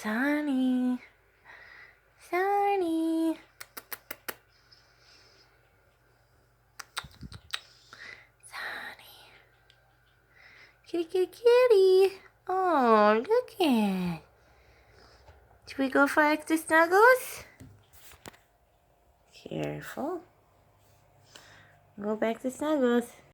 Sunny. Sunny. Sunny. Kitty, kitty, kitty. Oh, look it. Should we go for extra snuggles? Careful. Go back to snuggles.